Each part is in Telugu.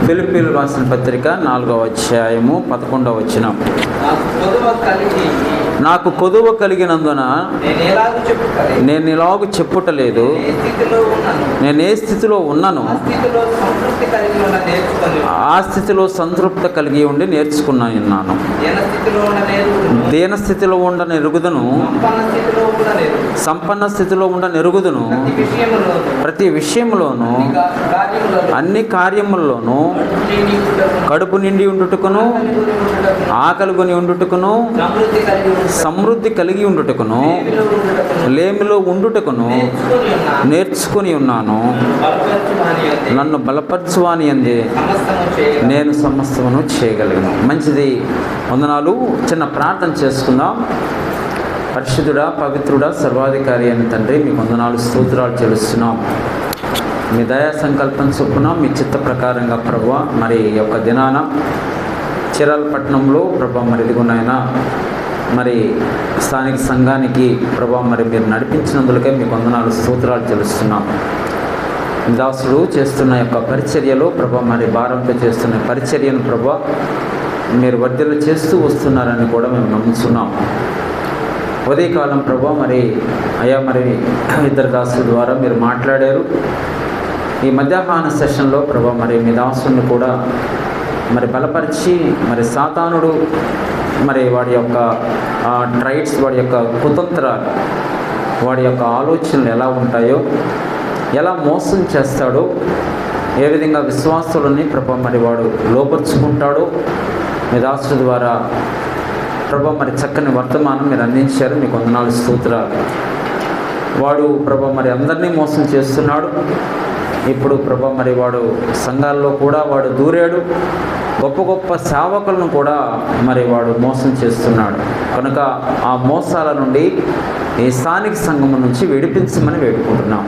ఫిలిప్పీయులకు రాసిన పత్రిక 4వ అధ్యాయము 11వ వచనం. నాకు కొదువ కలిగినందున నేను ఇలాగు చెప్పుటలేదు, నేను ఏ స్థితిలో ఉన్నాను ఆ స్థితిలో సంతృప్తి కలిగి ఉండి నేర్చుకున్నాను. దీన స్థితిలో ఉండ నెరుగుదును, సంపన్న స్థితిలో ఉండ నెరుగుదును, ప్రతి విషయంలోనూ అన్ని కార్యముల్లోనూ కడుపు నిండి ఉండుటకును, ఆకలి కొని ఉండుటకును, సమృద్ధి కలిగి ఉండుటకును, లేమిలో ఉండుటకును నేర్చుకుని ఉన్నాను. నన్ను బలపరచువాని అందే నేను సమస్తమును చేయగలిగాను. మంచిది, వందనాలు. చిన్న ప్రార్థన చేసుకుందాం. పరిశుద్ధుడా, పవిత్రుడా, సర్వాధికారి అయిన తండ్రి, మీకు వందనాలు, స్తోత్రాలు చెల్లిస్తున్నాం. మీ దయా సంకల్పం చొప్పున మీ చిత్త ప్రకారంగా ప్రభువా, మరి ఈ యొక్క దినాన చీరాల పట్టణంలో ప్రభా మరి ఇదిగునైనా మరి స్థానిక సంఘానికి ప్రభా మరి మీరు నడిపించినందులకే మీకు వందనాలు, స్తోత్రాలు చెల్లిస్తున్నాం. దాసుడు చేస్తున్న యొక్క పరిచర్యలో ప్రభా మరి భారంతో చేస్తున్న పరిచర్యను ప్రభా మీరు వర్ధలు చేస్తూ వస్తున్నారని కూడా మేము నమ్ముతున్నాం. ఉదయకాలం ప్రభా మరి అయ్యా మరి ఇద్దరు దాసుల ద్వారా మీరు మాట్లాడారు. ఈ మధ్యాహ్న సెషన్లో ప్రభా మరి మీ దాసుని కూడా మరి బలపరిచి మరి సాతానుడు మరి వాడి యొక్క ట్రైట్స్, వాడి యొక్క కుతంత్రాలు, వాడి యొక్క ఆలోచనలు ఎలా ఉంటాయో, ఎలా మోసం చేస్తాడో, ఏ విధంగా విశ్వాసులని ప్రభా మరి వాడు లోపరుచుకుంటాడో మీ దాసుల ద్వారా ప్రభా మరి చక్కని వర్తమానం మీరు అందించారు. మీకు వందనాలు, స్తోత్రాలు. వాడు ప్రభా మరి అందరినీ మోసం చేస్తున్నాడు. ఇప్పుడు ప్రభా మరి వాడు సంఘాల్లో కూడా వాడు దూరాడు. గొప్ప గొప్ప సేవకులను కూడా మరి వాడు మోసం చేస్తున్నాడు. కనుక ఆ మోసాల నుండి ఈ స్థానిక సంఘం నుంచి విడిపించమని వేడుకుంటున్నాం.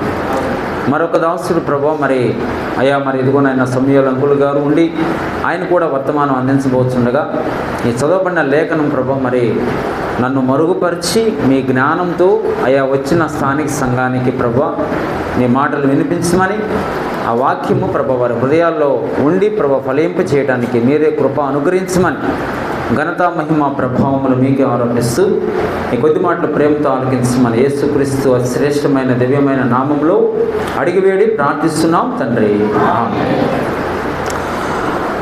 మరొక దాసుడు ప్రభా మరి అయ్యా మరి ఇదిగోనైనా సమయాల అంకుల్ గారు ఉండి ఆయన కూడా వర్తమానం అందించబోతుండగా ఈ చదవబడిన లేఖనం ప్రభా మరి నన్ను మరుగుపరిచి మీ జ్ఞానంతో అయా వచ్చిన స్థానిక సంఘానికి ప్రభా మీ మాటలు వినిపించమని, ఆ వాక్యము ప్రభా వారి హృదయాల్లో ఉండి ప్రభా ఫలింప చేయడానికి మీరే కృప అనుగ్రహించమని ఘనత, మహిమ, ప్రభావములు మీకే ఆరోపిస్తూ ఈ కొద్ది మాటలు ప్రేమతో ఆలకించమని యేసుక్రీస్తు శ్రేష్టమైన దివ్యమైన నామంలో అడిగివేడి ప్రార్థిస్తున్నాం తండ్రి.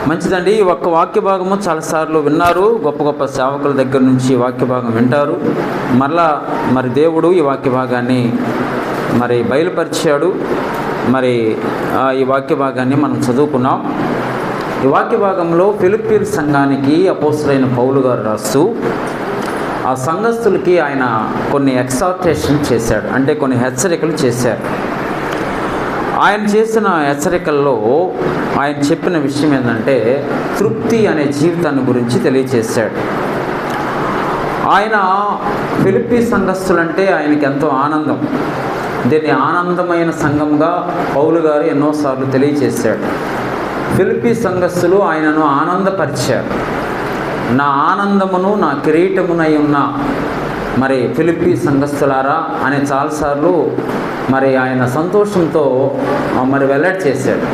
మంచిదండి. ఈ ఒక్క వాక్య భాగము చాలాసార్లు విన్నారు. గొప్ప గొప్ప సేవకుల దగ్గర నుంచి వాక్య భాగం వింటారు. మరలా మరి దేవుడు ఈ వాక్య భాగాన్ని మరి బయలుపరిచాడు. మరి ఈ వాక్య భాగాన్ని మనం చదువుకున్నాం. ఈ వాక్య భాగంలో ఫిలిప్పీల సంఘానికి అపోస్తలుడైన పౌలు గారు రాస్తూ ఆ సంఘస్థులకి ఆయన కొన్ని ఎక్సార్టేషన్ చేశాడు, అంటే కొన్ని హెచ్చరికలు చేశారు. ఆయన చేసిన హెచ్చరికల్లో ఆయన చెప్పిన విషయం ఏంటంటే తృప్తి అనే జీవితాన్ని గురించి తెలియచేశాడు. ఆయన ఫిలిప్పీ సంఘస్థులంటే ఆయనకి ఎంతో ఆనందం. దీన్ని ఆనందమైన సంఘంగా పౌలు గారు ఎన్నోసార్లు తెలియచేశాడు. ఫిలిప్పీ సంఘస్థులు ఆయనను ఆనందపరిచారు. నా ఆనందమును నా కిరీటమునై ఉన్న మరి ఫిలిప్పీ సంఘస్థులారా అని చాలాసార్లు మరి ఆయన సంతోషంతో మరి వెల్లడి చేశాడు.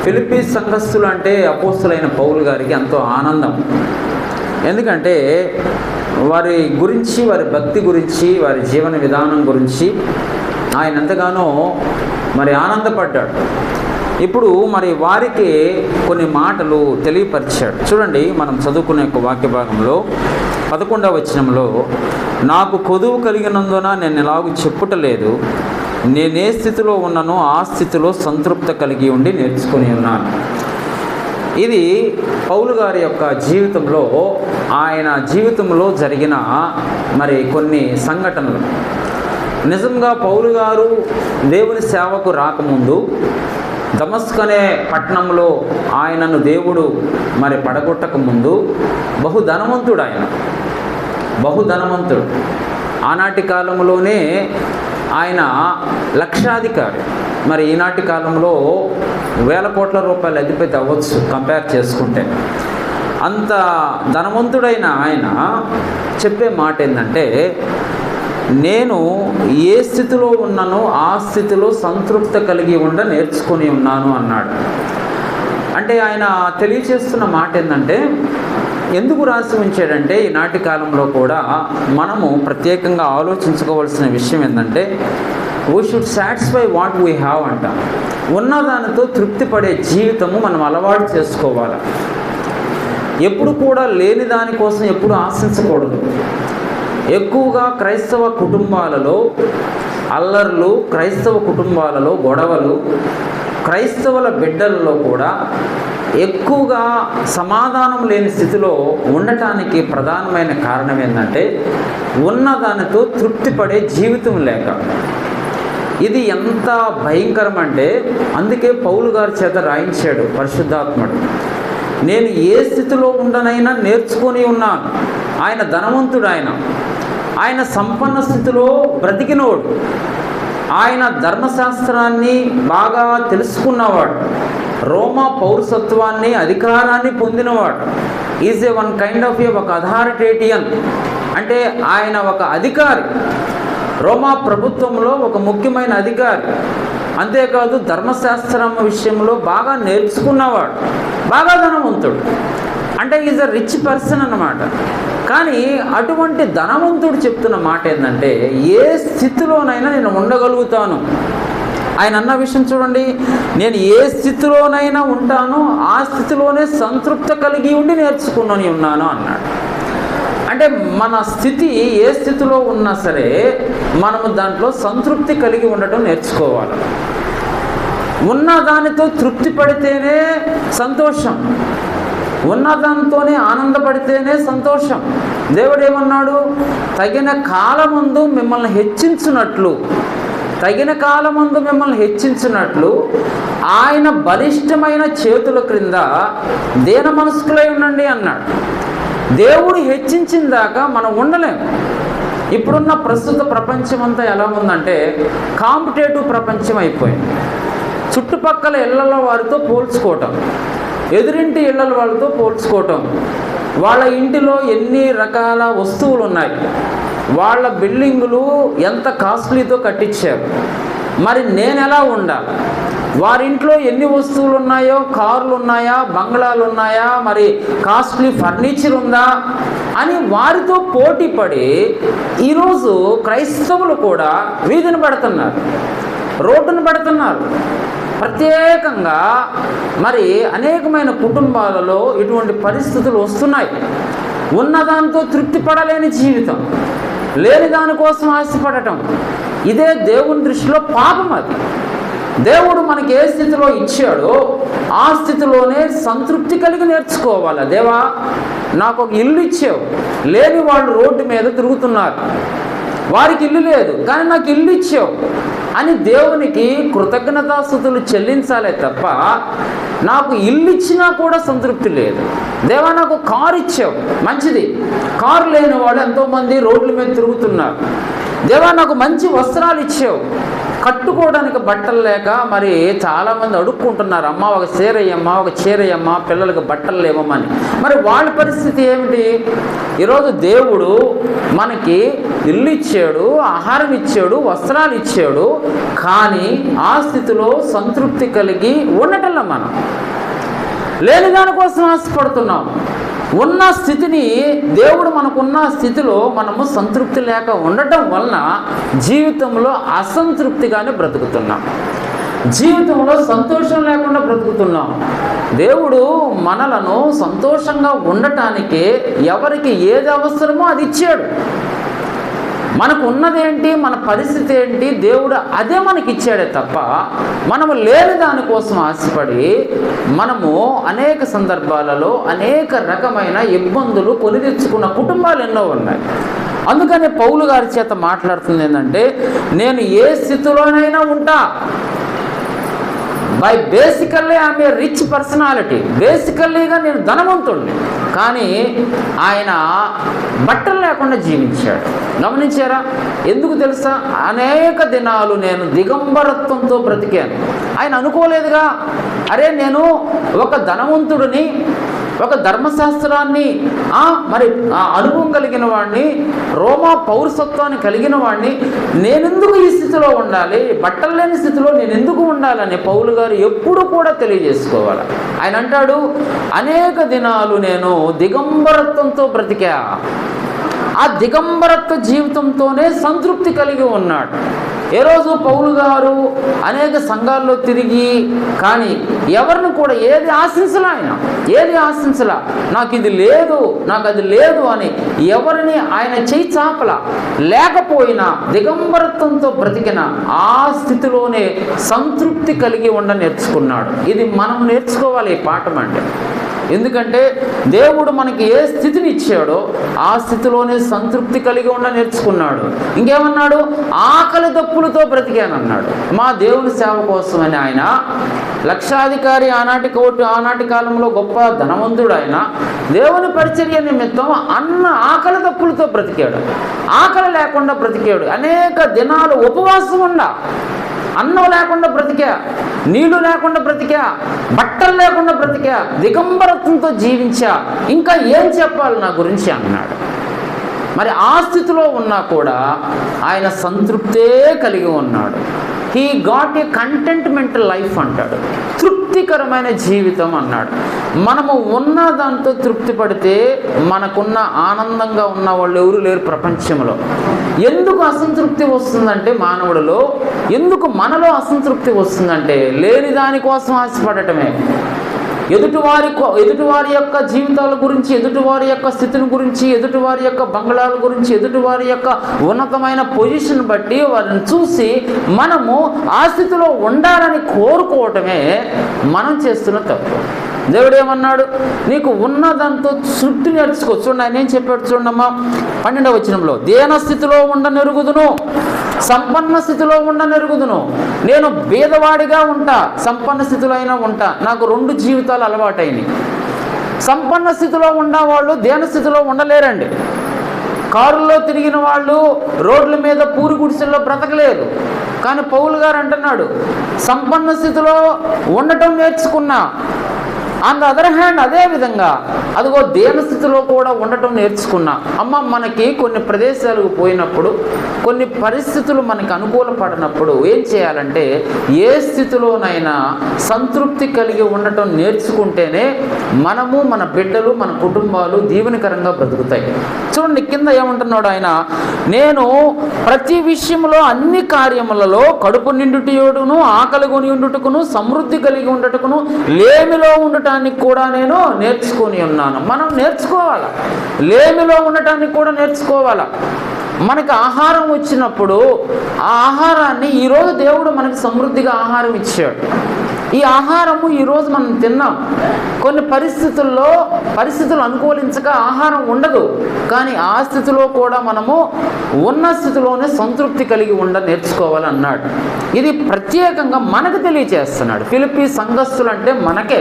ఫిలిప్పీ సంఘస్థులు అంటే అపోస్తలుడైన పౌలు గారికి ఎంతో ఆనందం. ఎందుకంటే వారి గురించి, వారి భక్తి గురించి, వారి జీవన విధానం గురించి ఆయన ఎంతగానో మరి ఆనందపడ్డాడు. ఇప్పుడు మరి వారికి కొన్ని మాటలు తెలియపరిచాడు. చూడండి, మనం చదువుకునే యొక్క వాక్య భాగంలో 11వ వచనంలో నాకు కొదువు కలిగినందున నేను ఎలాగూ చెప్పుటలేదు, నేనే స్థితిలో ఉన్నానో ఆ స్థితిలో సంతృప్తి కలిగి ఉండి నేర్చుకుని ఉన్నాను. ఇది పౌలు గారి యొక్క జీవితంలో, ఆయన జీవితంలో జరిగిన మరి కొన్ని సంఘటనలు. నిజంగా పౌలు గారు దేవుని సేవకు రాకముందు దమస్కు అనే పట్టణంలో ఆయనను దేవుడు మరి పడగొట్టక ముందు బహుధనవంతుడు. ఆయన బహుధనవంతుడు. ఆనాటి కాలంలోనే ఆయన లక్షాధికారి. మరి ఈనాటి కాలంలో వేల కోట్ల రూపాయల అధిపతి అవ్వచ్చు కంపేర్ చేసుకుంటే. అంత ధనవంతుడైన ఆయన చెప్పే మాట ఏంటంటే, నేను ఏ స్థితిలో ఉన్నానో ఆ స్థితిలో సంతృప్తి కలిగి ఉండ నేర్చుకొని ఉన్నాను అన్నాడు. అంటే ఆయన తెలియచేస్తున్న మాట ఏంటంటే, ఎందుకు రాసి ఉంచాడంటే ఈనాటి కాలంలో కూడా మనము ప్రత్యేకంగా ఆలోచించుకోవాల్సిన విషయం ఏంటంటే, we should satisfy what we have అంట. ఉన్నదానితో తృప్తి పడే జీవితము మనం అలవాటు చేసుకోవాలి. ఎప్పుడు కూడా లేని దానికోసం ఎప్పుడు ఆశించకూడదు. ఎక్కువగా క్రైస్తవ కుటుంబాలలో అల్లర్లు, క్రైస్తవ కుటుంబాలలో గొడవలు, క్రైస్తవుల బిడ్డలలో కూడా ఎక్కువగా సమాధానం లేని స్థితిలో ఉండటానికి ప్రధానమైన కారణం ఏంటంటే, ఉన్నదానితో తృప్తి పడే జీవితం లేక. ఇది ఎంత భయంకరం అంటే, అందుకే పౌలు గారి చేత రాయించాడు పరిశుద్ధాత్ముడు, నేను ఏ స్థితిలో ఉండనైనా నేర్చుకొని ఉన్నాను. ఆయన ధనవంతుడు, ఆయన సంపన్న స్థితిలో బ్రతికినోడు, ఆయన ధర్మశాస్త్రాన్ని బాగా తెలుసుకున్నవాడు, రోమా పౌరసత్వాన్ని అధికారాన్ని పొందినవాడు. Is a one kind of ఒక అథారిటేరియన్, అంటే ఆయన ఒక అధికారి, రోమా ప్రభుత్వంలో ఒక ముఖ్యమైన అధికారి. అంతేకాదు ధర్మశాస్త్రం విషయంలో బాగా నేర్చుకున్నవాడు, బాగా ధనవంతుడు, అంటే ఈజ్ అ రిచ్ పర్సన్ అన్నమాట. కానీ అటువంటి ధనవంతుడు చెప్తున్న మాట ఏంటంటే, ఏ స్థితిలోనైనా నేను ఉండగలుగుతాను. ఆయన అన్న విషయం చూడండి, నేను ఏ స్థితిలోనైనా ఉంటాను, ఆ స్థితిలోనే సంతృప్తి కలిగి ఉండి నేర్చుకుని ఉన్నాను అన్నాడు. అంటే మన స్థితి ఏ స్థితిలో ఉన్నా సరే మనము దాంట్లో సంతృప్తి కలిగి ఉండటం నేర్చుకోవాలి. ఉన్నదానితో తృప్తి పడితేనే సంతోషం, ఉన్నదానితోనే ఆనందపడితేనే సంతోషం. దేవుడు ఏమన్నాడు, తగిన కాలమందు మిమ్మల్ని హెచ్చించున్నట్లు, తగిన కాలమందు మిమ్మల్ని హెచ్చించినట్లు ఆయన బలిష్టమైన చేతుల క్రింద దీన మనస్కులై ఉండండి అన్నాడు. దేవుడు హెచ్చించిన దాకా మనం ఉండలేం. ఇప్పుడున్న ప్రస్తుత ప్రపంచం అంతా ఎలా ఉందంటే కాంపిటేటివ్ ప్రపంచం అయిపోయింది. చుట్టుపక్కల ఇళ్ల వారితో పోల్చుకోవటం, ఎదురింటి ఇళ్ల వాళ్ళతో పోల్చుకోవటం, వాళ్ళ ఇంటిలో ఎన్ని రకాల వస్తువులు ఉన్నాయి, వాళ్ళ బిల్డింగులు ఎంత కాస్ట్లీతో కట్టించారు, మరి నేను ఎలా ఉండాలి, వారింట్లో ఎన్ని వస్తువులు ఉన్నాయో, కార్లు ఉన్నాయా, బంగ్లాలు ఉన్నాయా, మరి కాస్ట్లీ ఫర్నిచర్ ఉందా అని వారితో పోటీ పడి ఈరోజు క్రైస్తవులు కూడా వీధిని పడుతున్నారు, రోడ్డును పడుతున్నారు. ప్రత్యేకంగా మరి అనేకమైన కుటుంబాలలో ఇటువంటి పరిస్థితులు వస్తున్నాయి. ఉన్నదాంతో తృప్తి పడలేని జీవితం, లేని దానికోసం ఆశపడటం, ఇదే దేవుని దృష్టిలో పాపం. అది దేవుడు మనకి ఏ స్థితిలో ఇచ్చాడో ఆ స్థితిలోనే సంతృప్తి కలిగి నేర్చుకోవాలి. దేవా, నాకు ఒక ఇల్లు ఇచ్చావు, లేని వాళ్ళు రోడ్డు మీద తిరుగుతున్నారు, వారికి ఇల్లు లేదు కానీ నాకు ఇల్లు ఇచ్చావు అని దేవునికి కృతజ్ఞతాస్తుతులు చెల్లించాలే తప్ప, నాకు ఇల్లు ఇచ్చినా కూడా సంతృప్తి లేదు. దేవా, నాకు కారు ఇచ్చావు, మంచిది, కారు లేని వాళ్ళు ఎంతోమంది రోడ్ల మీద తిరుగుతున్నారు. దేవా, నాకు మంచి వస్త్రాలు ఇచ్చావు, కట్టుకోవడానికి బట్టలు లేక మరి చాలామంది అడుక్కుంటున్నారు, అమ్మ ఒక చీరయ్యమ్మ, ఒక చీరయ్యమ్మ, పిల్లలకు బట్టలు లేవమ్మని. మరి వాళ్ళ పరిస్థితి ఏమిటి? ఈరోజు దేవుడు మనకి ఇల్లు ఇచ్చాడు, ఆహారం ఇచ్చాడు, వస్త్రాలు ఇచ్చాడు, కానీ ఆ స్థితిలో సంతృప్తి కలిగి ఉండటంలో మనం లేని దానికోసం ఆశపడుతున్నాం. ఉన్న స్థితిని, దేవుడు మనకున్న స్థితిలో మనము సంతృప్తి లేక ఉండటం వలన జీవితంలో అసంతృప్తిగానే బ్రతుకుతున్నాం, జీవితంలో సంతోషం లేకుండా బ్రతుకుతున్నాం. దేవుడు మనలను సంతోషంగా ఉండటానికి ఎవరికి ఏది అవసరమో అది ఇచ్చాడు. మనకు ఉన్నదేంటి, మన పరిస్థితి ఏంటి, దేవుడు అదే మనకి ఇచ్చాడే తప్ప మనము లేని దానికోసం ఆశపడి మనము అనేక సందర్భాలలో అనేక రకమైన ఇబ్బందులు కొని తెచ్చుకున్న కుటుంబాలు ఎన్నో ఉన్నాయి. అందుకని పౌలు గారి చేత మాట్లాడుతుంది ఏంటంటే, నేను ఏ స్థితిలోనైనా ఉంటా. By basically I'm a rich personality, బేసికల్లీగా నేను ధనవంతుడిని, కానీ ఆయన బట్టలు లేకుండా జీవించాడు. గమనించారా? ఎందుకు తెలుసా? అనేక దినాలు నేను దిగంబరత్వంతో బ్రతికాను. ఆయన అనుకోలేదుగా, అరే నేను ఒక ధనవంతుడిని, ఒక ధర్మశాస్త్రాన్ని మరి అనుభవం కలిగిన వాడిని, రోమా పౌరసత్వాన్ని కలిగిన వాడిని నేనెందుకు ఈ స్థితిలో ఉండాలి, బట్టలు లేని స్థితిలో నేను ఎందుకు ఉండాలని పౌలు గారు ఎప్పుడు కూడా తెలియజేసుకోవాలి. ఆయన అంటాడు, అనేక దినాలు నేను దిగంబరత్వంతో బ్రతికా. ఆ దిగంబరత్వ జీవితంతోనే సంతృప్తి కలిగి ఉన్నాడు. ఏ రోజు పౌలు గారు అనేక సంఘాల్లో తిరిగి కానీ ఎవరిని కూడా ఏది ఆశించలా, ఏది ఆశించలా, నాకు ఇది లేదు, నాకు అది లేదు అని ఎవరిని ఆయన చేయి చాపలా. లేకపోయినా దిగంబరత్వంతో బ్రతికిన ఆ స్థితిలోనే సంతృప్తి కలిగి నేర్చుకున్నాడు. ఇది మనం నేర్చుకోవాలి ఈ పాఠం అంటే. ఎందుకంటే దేవుడు మనకి ఏ స్థితిని ఇచ్చాడో ఆ స్థితిలోనే సంతృప్తి కలిగి నేర్చుకున్నాడు. ఇంకేమన్నాడు, ఆకలి దప్పులతో బ్రతికానన్నాడు. మా దేవుని సేవ కోసమని ఆయన లక్షాధికారి, ఆనాటి కాలంలో గొప్ప ధనవంతుడు ఆయన, దేవుని పరిచర్య నిమిత్తం ఆకలి దప్పులతో బ్రతికాడు. ఆకలి లేకుండా బ్రతికాడు. అనేక దినాలు ఉపవాసం అన్నం లేకుండా బ్రతికా, నీళ్లు లేకుండా బ్రతికా, బట్టలు లేకుండా బ్రతికా, దిగంబరత్వంతో జీవించా, ఇంకా ఏం చెప్పాలి నా గురించి అన్నాడు. మరి ఆ స్థితిలో ఉన్నా కూడా ఆయన సంతృప్తే కలిగి ఉన్నాడు. He got a contentment life అంటాడు, తృప్తికరమైన జీవితం అన్నాడు. మనము ఉన్న దాంతో తృప్తి పడితే మనకున్న ఆనందంగా ఉన్న వాళ్ళు ఎవరు లేరు ప్రపంచంలో. ఎందుకు అసంతృప్తి వస్తుందంటే మానవుడిలో, ఎందుకు మనలో అసంతృప్తి వస్తుందంటే లేని దానికోసం ఆశపడటమే. ఎదుటివారి యొక్క జీవితాల గురించి, ఎదుటివారి యొక్క స్థితిని గురించి, ఎదుటివారి యొక్క బంగ్లాల గురించి, ఎదుటివారి యొక్క ఉన్నతమైన పొజిషన్ బట్టి వారిని చూసి మనము ఆ స్థితిలో ఉండాలని కోరుకోవటమే మనం చేస్తున్న తప్పు. దేవుడు ఏమన్నాడు, నీకు ఉన్నదంతో తృప్తి నేర్చుకో. చూడండి ఆయన ఏం చెప్పాడు చూడమ్మా, 12వ వచనంలో, దేన స్థితిలో ఉండనెరుగుదును, సంపన్న స్థితిలో ఉండనెరుగుదును. నేను బీదవాడిగా ఉంటా, సంపన్న స్థితిలో అయినా ఉంటా. నాకు 2 జీవితాలు అలవాటైనవి. సంపన్న స్థితిలో ఉన్నవాళ్ళు దేన స్థితిలో ఉండలేరండి. కారుల్లో తిరిగిన వాళ్ళు రోడ్ల మీద పూరి గుడిసెల్లో బ్రతకలేరు. కానీ పౌలు గారు అంటున్నాడు, సంపన్న స్థితిలో ఉండటం నేర్చుకున్నా. ఆన్ ద అదర్ హ్యాండ్ అదే విధంగా అదిగో దేన స్థితిలో కూడా ఉండటం నేర్చుకున్నా. మనకి కొన్ని ప్రదేశాలకు పోయినప్పుడు, కొన్ని పరిస్థితులు మనకి అనుకూలపడినప్పుడు ఏం చేయాలంటే ఏ స్థితిలోనైనా సంతృప్తి కలిగి ఉండటం నేర్చుకుంటేనే మనము, మన బిడ్డలు, మన కుటుంబాలు దీవెనకరంగా బ్రతుకుతాయి. చూడండి కింద ఏమంటున్నాడు ఆయన, నేను ప్రతి విషయంలో అన్ని కార్యములలో కడుపు నిండుటయుడును, ఆకలి కొని ఉండుటకును, సమృద్ధి కలిగి ఉండటకును, లేమిలో ఉండటానికి కూడా నేను నేర్చుకొని ఉన్నాను. మనం నేర్చుకోవాలా, లేమిలో ఉండటానికి కూడా నేర్చుకోవాలా. మనకి ఆహారం వచ్చినప్పుడు ఆ ఆహారాన్ని ఈరోజు దేవుడు మనకి సమృద్ధిగా ఆహారం ఇచ్చాడు. ఈ ఆహారము ఈరోజు మనం తిన్నాం. కొన్ని పరిస్థితులు అనుకూలించక ఆహారం ఉండదు. కానీ ఆ స్థితిలో కూడా మనము ఉన్న స్థితిలోనే సంతృప్తి కలిగి నేర్చుకోవాలన్నాడు. ఇది ప్రత్యేకంగా మనకు తెలియచేస్తున్నాడు. ఫిలిప్పీ సంఘస్థులు అంటే మనకే,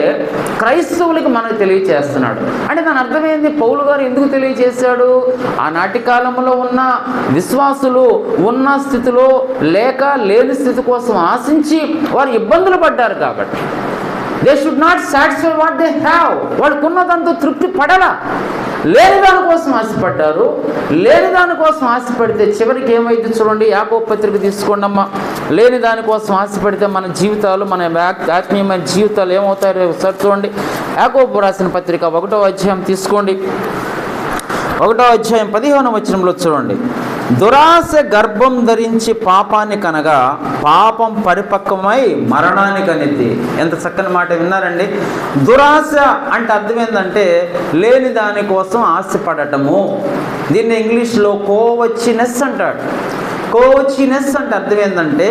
క్రైస్తవులకి మనకు తెలియచేస్తున్నాడు. అంటే దాని అర్థమైంది, పౌలు గారు ఎందుకు తెలియజేశాడు, ఆనాటి కాలంలో ఉన్న విశ్వాసులు ఉన్న స్థితిలో లేని స్థితి కోసం ఆశించి వారు ఇబ్బందులు పడ్డారు కాబట్టి they should not satisfy what they have. వాళ్ళకున్న దాంతో తృప్తి పడలా, లేని దానికోసం ఆశపడ్డారు. లేని దానికోసం ఆశపడితే చివరికి ఏమైంది చూడండి. యాకోబు పత్రిక తీసుకోండి అమ్మా. లేని దానికోసం ఆశపడితే మన జీవితాలు, మన ఆత్మీయమైన జీవితాలు ఏమవుతాయో ఒకసారి చూడండి. యాకోబు రాసిన పత్రిక 1వ అధ్యాయం తీసుకోండి. 1వ అధ్యాయం 15వ వచనంలో చూడండి. దురాశ గర్భం ధరించి పాపాన్ని కనగా పాపం పరిపక్వమై మరణాన్ని కనిద్ది. ఎంత చక్కని మాట విన్నారండి. దురాశ అంటే అర్థం ఏంటంటే లేని దానికోసం ఆశపడటము. దీన్ని ఇంగ్లీష్లో కోవచ్చినెస్ అంటాడు. కోవచ్చినెస్ అంటే అర్థం ఏంటంటే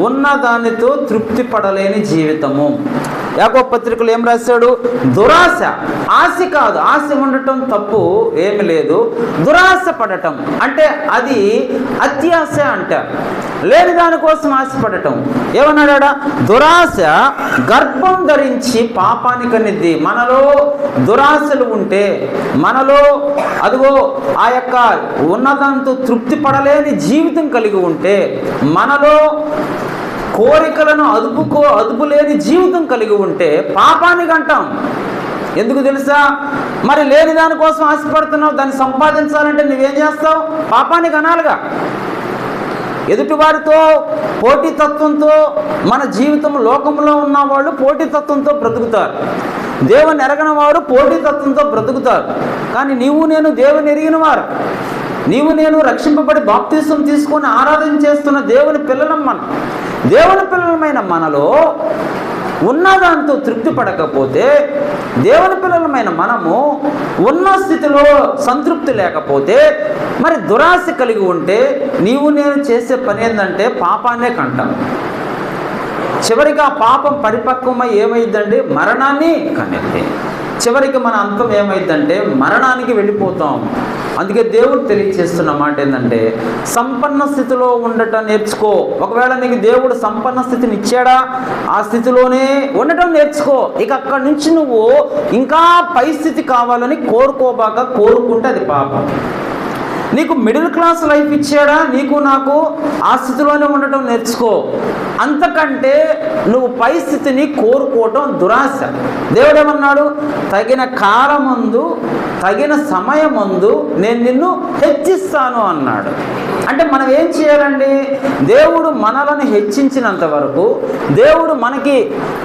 ఉన్న దానితో తృప్తి పడలేని జీవితము. యాకోబు పత్రికలో ఏం రాశాడు, దురాశ. ఆశ కాదు, ఆశ ఉండటం తప్పు ఏమి లేదు. దురాశ పడటం అంటే అది అత్యాశ అంటారు. లేని దానికోసం ఆశపడటం. ఏమన్నాడా, దురాశ గర్భం ధరించి పాపాన్ని కనిద్ది. మనలో దురాశలు ఉంటే, మనలో అదిగో ఆ యొక్క ఉన్నదంతో తృప్తి పడలేని జీవితం కలిగి ఉంటే, మనలో కోరికలను అదుపు లేని జీవితం కలిగి ఉంటే పాపానికి అంటాం. ఎందుకు తెలుసా? మరి లేని దానికోసం ఆశపడుతున్నావు, దాన్ని సంపాదించాలంటే నువ్వేం చేస్తావు? పాపానికి అనాలిగా. ఎదుటివారితో పోటీతత్వంతో మన జీవితం, లోకంలో ఉన్న వాళ్ళు పోటీతత్వంతో బ్రతుకుతారు. దేవుని ఎరగని వారు పోటీతత్వంతో బ్రతుకుతారు. కానీ నీవు నేను దేవుని ఎరిగిన వారు, నీవు నేను రక్షింపబడి బాప్తిసం తీసుకొని ఆరాధన చేస్తున్న దేవుని పిల్లలం. మనం దేవుని పిల్లలమైన మనలో ఉన్నదాంతో తృప్తి పడకపోతే, దేవుని పిల్లలమైన మనము ఉన్న స్థితిలో సంతృప్తి లేకపోతే, మరి దురాశ కలిగి ఉంటే నీవు నేను చేసే పని ఏంటంటే పాపాన్నే కంటాం. చివరికి ఆ పాపం పరిపక్వమై ఏమైందండి? మరణాన్ని కనేది. చివరికి మన అంతం ఏమైందంటే మరణానికి వెళ్ళిపోతాం. అందుకే దేవుడు తెలియచేస్తున్న మాట ఏంటంటే సంపన్న స్థితిలో ఉండటం నేర్చుకో. ఒకవేళ నీకు దేవుడు సంపన్న స్థితిని ఇచ్చాడా, ఆ స్థితిలోనే ఉండటం నేర్చుకో. ఇక అక్కడి నుంచి నువ్వు ఇంకా పై స్థితి కావాలని కోరుకోబాక, కోరుకుంటే అది పాపం. నీకు మిడిల్ క్లాస్ లైఫ్ ఇచ్చాడా, నీకు నాకు ఆ స్థితిలోనే ఉండటం నేర్చుకో. అంతకంటే నువ్వు పై స్థితిని కోరుకోవటం దురాశ. దేవుడు ఏమన్నాడు? తగిన కాలమందు, తగిన సమయమందు నేను నిన్ను హెచ్చిస్తాను అన్నాడు. అంటే మనం ఏం చేయాలండి? దేవుడు మనలను హెచ్చించినంత వరకు, దేవుడు మనకి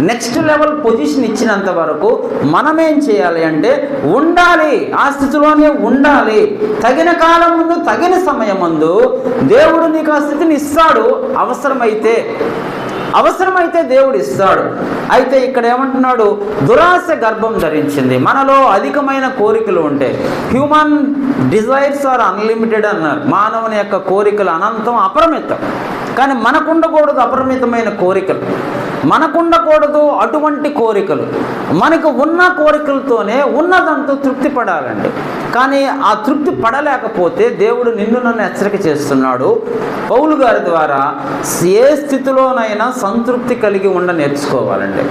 నెక్స్ట్ లెవెల్ పొజిషన్ ఇచ్చినంత వరకు మనమేం చేయాలి అంటే ఉండాలి, ఆ స్థితిలోనే ఉండాలి. తగిన కాలం ముందు, తగిన సమయం ముందు దేవుడు నీకు ఆ స్థితిని ఇస్తాడు. అవసరమైతే దేవుడు ఇస్తాడు. అయితే ఇక్కడ ఏమంటున్నాడు? దురాశ గర్భం ధరించింది. మనలో అధికమైన కోరికలు ఉంటాయి. హ్యూమన్ డిజైర్స్ ఆర్ అన్లిమిటెడ్ అన్నారు. మానవుని యొక్క కోరికలు అనంతం, అపరిమితం. కానీ మనకుండకూడదు అపరిమితమైన కోరికలు, మనకుండకూడదు అటువంటి కోరికలు. మనకు ఉన్న కోరికలతోనే ఉన్నదంతా తృప్తి పడాలండి. కానీ ఆ తృప్తి పడలేకపోతే దేవుడు నిన్ను నన్ను హెచ్చరిక చేస్తున్నాడు పౌలు గారి ద్వారా. ఏ స్థితిలోనైనా సంతృప్తి కలిగి ఉండ నేర్చుకోవాలండి.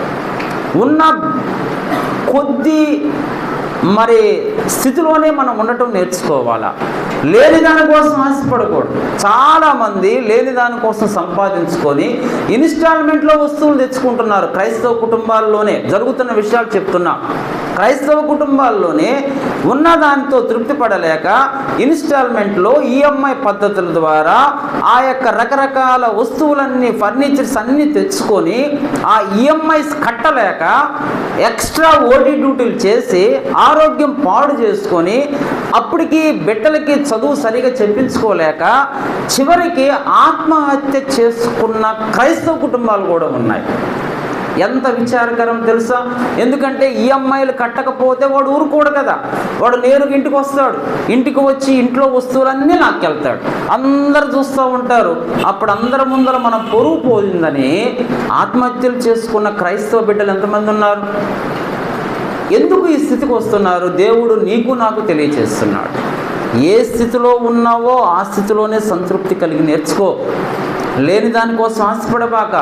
ఉన్న కొద్ది మరి స్థితిలోనే మనం ఉండటం నేర్చుకోవాలా. లేని దానికోసం ఆశపడకూడదు. చాలామంది లేని దానికోసం సంపాదించుకొని ఇన్స్టాల్మెంట్లో వస్తువులు తెచ్చుకుంటున్నారు. క్రైస్తవ కుటుంబాల్లోనే జరుగుతున్న విషయాలు చెప్తున్నా. క్రైస్తవ కుటుంబాల్లోనే ఉన్న దానితో తృప్తి పడలేక ఇన్స్టాల్మెంట్లో ఈఎంఐ పద్ధతుల ద్వారా ఆ యొక్క రకరకాల వస్తువులన్నీ, ఫర్నిచర్స్ అన్నీ తెచ్చుకొని ఆ ఈఎంఐస్ కట్టలేక ఎక్స్ట్రా ఓటీ డ్యూటీలు చేసి ఆరోగ్యం పాడు చేసుకొని, అప్పటికి బిడ్డలకి చదువు సరిగా చెప్పించుకోలేక చివరికి ఆత్మహత్య చేసుకున్న క్రైస్తవ కుటుంబాలు కూడా ఉన్నాయి. ఎంత విచారకరం తెలుసా? ఎందుకంటే ఈఎంఐలు కట్టకపోతే వాడు ఊరుకోడు కదా. వాడు నేరుగా ఇంటికి వస్తాడు. ఇంటికి వచ్చి ఇంట్లో వస్తువులన్నీ లాక్కెళ్తాడు. అందరు చూస్తూ ఉంటారు. అప్పుడు అందరి ముందర మనం పొరుగు పోయిందని ఆత్మహత్యలు చేసుకున్న క్రైస్తవ బిడ్డలు ఎంతమంది ఉన్నారు? ఎందుకు ఈ స్థితికి వస్తున్నారు? దేవుడు నీకు నాకు తెలియచేస్తున్నాడు. ఏ స్థితిలో ఉన్నావో ఆ స్థితిలోనే సంతృప్తి కలిగి నేర్చుకో. లేని దానికోసం ఆశపడబాక.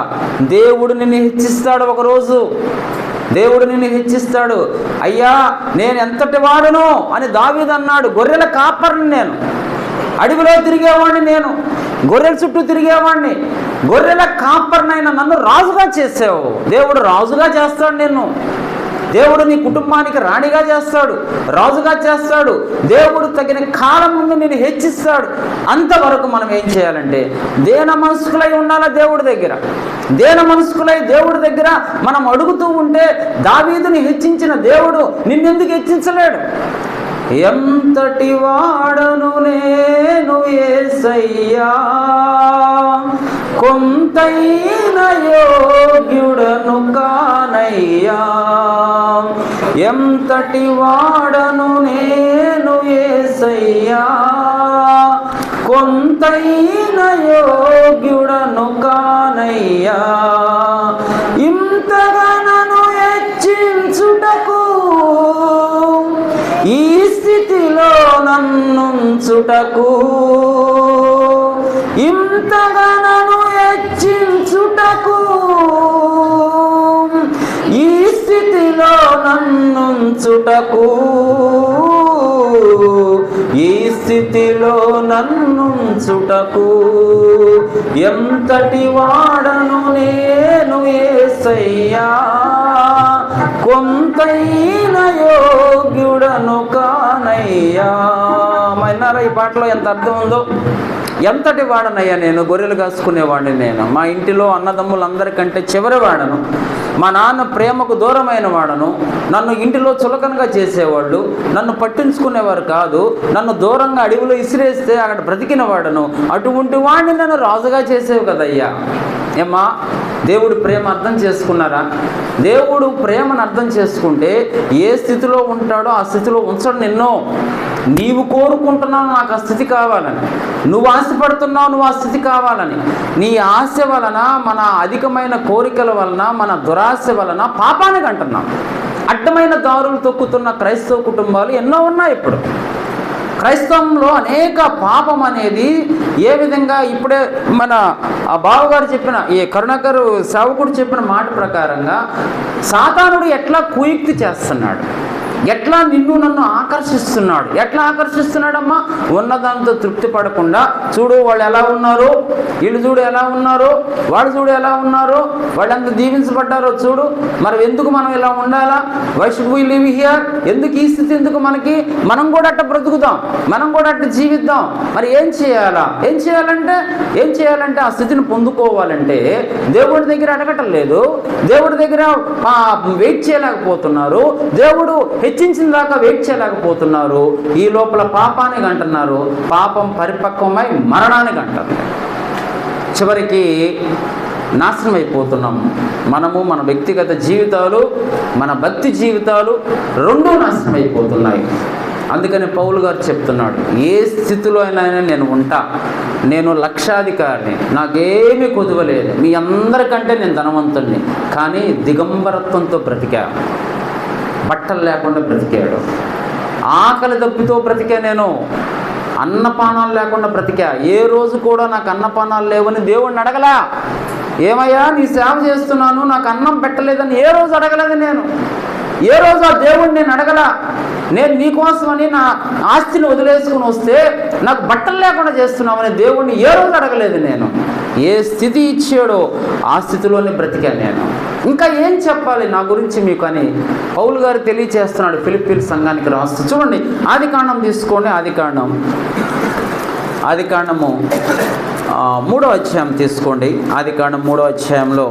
దేవుడు నిన్ను హెచ్చిస్తాడు. ఒకరోజు దేవుడు నిన్ను హెచ్చిస్తాడు. అయ్యా నేను ఎంతటి వాడునో అని దావీదు అన్నాడు. గొర్రెల కాపరిని నేను, అడవిలో తిరిగేవాడిని, నేను గొర్రెల చుట్టూ తిరిగేవాడిని. గొర్రెల కాపరినైనా నన్ను రాజుగా చేసావు. దేవుడు రాజుగా చేస్తాడు నిన్ను. దేవుడు నీ కుటుంబానికి రాణిగా చేస్తాడు, రాజుగా చేస్తాడు. దేవుడు తగిన కాలం ముందు నేను హెచ్చిస్తాడు. అంతవరకు మనం ఏం చేయాలంటే దేన మనస్కులై ఉండాలా దేవుడి దగ్గర. దేన మనస్కులై దేవుడి దగ్గర మనం అడుగుతూ ఉంటే దావీదుని హెచ్చించిన దేవుడు నిన్నెందుకు హెచ్చించలేడు? ఎంతటి వాడను నేను యేసయ్యా, కొంతైన యోగ్యుడను కానయ్యా. ఎంతటి వాడను నేను యేసయ్యా, కొంతైన యోగ్యుడను కానయ్యా. ఇంతగా నన్ను హెచ్చించుటకు, ఈ స్థితిలో నన్నుంచుటకు, ఇంతగా నన్ను హెచ్చించుటకు, ఈ స్థితిలో నన్నుంచుటకు, ఈ స్థితిలో నన్నుంచుటకు. ఎంతటి వాడను నేను యేసయ్యా, కొంతైన యోగ్యుడను కానయ్యా. మైనారా, ఈ పాటలో ఎంత అర్థం ఉందో. ఎంతటి వాడనయ్యా నేను, గొర్రెలు కాసుకునేవాడిని నేను, మా ఇంటిలో అన్నదమ్ములందరికంటే చివరి వాడను, మా నాన్న ప్రేమకు దూరమైన వాడను, నన్ను ఇంటిలో చులకనగా చేసేవాళ్ళు, నన్ను పట్టించుకునేవారు కాదు, నన్ను దూరంగా అడవిలో ఇసిరేస్తే అక్కడ బ్రతికిన వాడను, అటువంటి వాడిని నన్ను రాజుగా చేసేవి కదయ్యా. ఏమ్మా, దేవుడు ప్రేమ అర్థం చేసుకున్నారా? దేవుడు ప్రేమను అర్థం చేసుకుంటే ఏ స్థితిలో ఉంటాడో ఆ స్థితిలో ఉంచడు నిన్ను. నీవు కోరుకుంటున్నావు నాకు ఆ స్థితి కావాలని, నువ్వు ఆశపడుతున్నావు నువ్వు ఆ స్థితి కావాలని. నీ ఆశ వలన, మన అధికమైన కోరికల వలన, మన దురాశ వలన పాపానికి అంటున్నాం. అడ్డమైన దారులు తొక్కుతున్న క్రైస్తవ కుటుంబాలు ఎన్నో ఉన్నాయి. ఇప్పుడు క్రైస్తవంలో అనేక పాపం అనేది ఏ విధంగా, ఇప్పుడే మన బావగారు చెప్పిన, ఈ కరుణాకర్ సేవకుడు చెప్పిన మాట ప్రకారంగా సాతానుడు ఎట్లా కుయుక్తి చేస్తున్నాడు, ఎట్లా నిన్ను నన్ను ఆకర్షిస్తున్నాడు. ఎట్లా ఆకర్షిస్తున్నాడమ్మా? ఉన్నదాంతో తృప్తి పడకుండా, చూడు వాళ్ళు ఎలా ఉన్నారు, వీళ్ళు చూడు ఎలా ఉన్నారు, వాళ్ళు చూడు ఎలా ఉన్నారు, వాళ్ళు ఎంత దీవించబడ్డారో చూడు, మరి ఎందుకు మనం ఇలా ఉండాలా, why should we live here, ఎందుకు ఈ స్థితి, ఎందుకు మనకి, మనం కూడా అట్ట బ్రతుకుదాం, మనం కూడా అట్ట జీవిద్దాం. మరి ఏం చేయాలా? ఏం చేయాలంటే ఆ స్థితిని పొందుకోవాలంటే దేవుడి దగ్గర అడగటం లేదు, దేవుడి దగ్గర వెయిట్ చేయలేకపోతున్నారు, దేవుడు హెచ్చించిన దాకా వెయిట్ చేయలేకపోతున్నారు. ఈ లోపల పాపానికి అంటున్నారు, పాపం పరిపక్వమై మరణానికి అంటారు. చివరికి నాశనం అయిపోతున్నాం మనము. మన వ్యక్తిగత జీవితాలు, మన భక్తి జీవితాలు రెండూ నాశనం అయిపోతున్నాయి. అందుకని పౌలు గారు చెప్తున్నాడు, ఏ స్థితిలో అయినా నేను ఉంటా, నేను లక్షాధికారిని, నాకేమీ కొదువలేదు, మీ అందరికంటే నేను ధనవంతుడిని, కానీ దిగంబరత్వంతో బ్రతికా, బట్టలు లేకుండా బ్రతికాడు, ఆకలి దప్పితో బ్రతికా, నేను అన్నపానాలు లేకుండా బ్రతికా. ఏ రోజు కూడా నాకు అన్నపానాలు లేవని దేవుడిని అడగలా. ఏమయ్యా నీ సేవ చేస్తున్నాను, నాకు అన్నం పెట్టలేదని ఏ రోజు అడగలేదు నేను. ఏ రోజు ఆ దేవుడిని నేను అడగలా. నేను నీకోసమని నా ఆస్తిని వదిలేసుకుని వస్తే నాకు బట్టలు లేకుండా చేస్తున్నామని దేవుడిని ఏ రోజు అడగలేదు నేను. ఏ స్థితి ఇచ్చాడో ఆ స్థితిలోనే బ్రతికాను నేను. ఇంకా ఏం చెప్పాలి నా గురించి మీకు అని పౌలు గారు తెలియచేస్తున్నాడు ఫిలిప్పీ సంఘానికి రాస్తూ. చూడండి, ఆదికాండం తీసుకోండి. ఆదికాండము 3వ అధ్యాయం తీసుకోండి. ఆదికాండం 3వ అధ్యాయంలో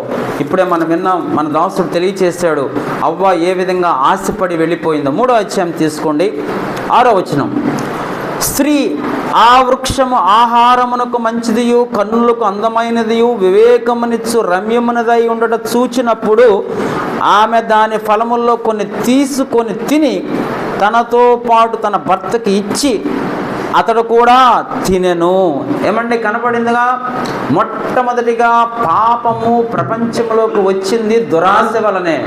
ఇప్పుడే మనం విన్నాం, మన దాసుడు తెలియచేశాడు అవ్వ ఏ విధంగా ఆశపడి వెళ్ళిపోయిందో. 3వ అధ్యాయం తీసుకోండి, 6వ వచనం. స్త్రీ ఆ వృక్షము ఆహారమునకు మంచిదియు, కన్నులకు అందమైనదియు, వివేకమునిచ్చు రమ్యమునదై ఉండట చూచినప్పుడు ఆమె దాని ఫలముల్లో కొన్ని తీసుకొని తిని తనతో పాటు తన భర్తకి ఇచ్చి అతడు కూడా తినెను. ఏమండి, కనపడిందిగా, మొట్టమొదటిగా పాపము ప్రపంచంలోకి వచ్చింది దురాశ వలనే.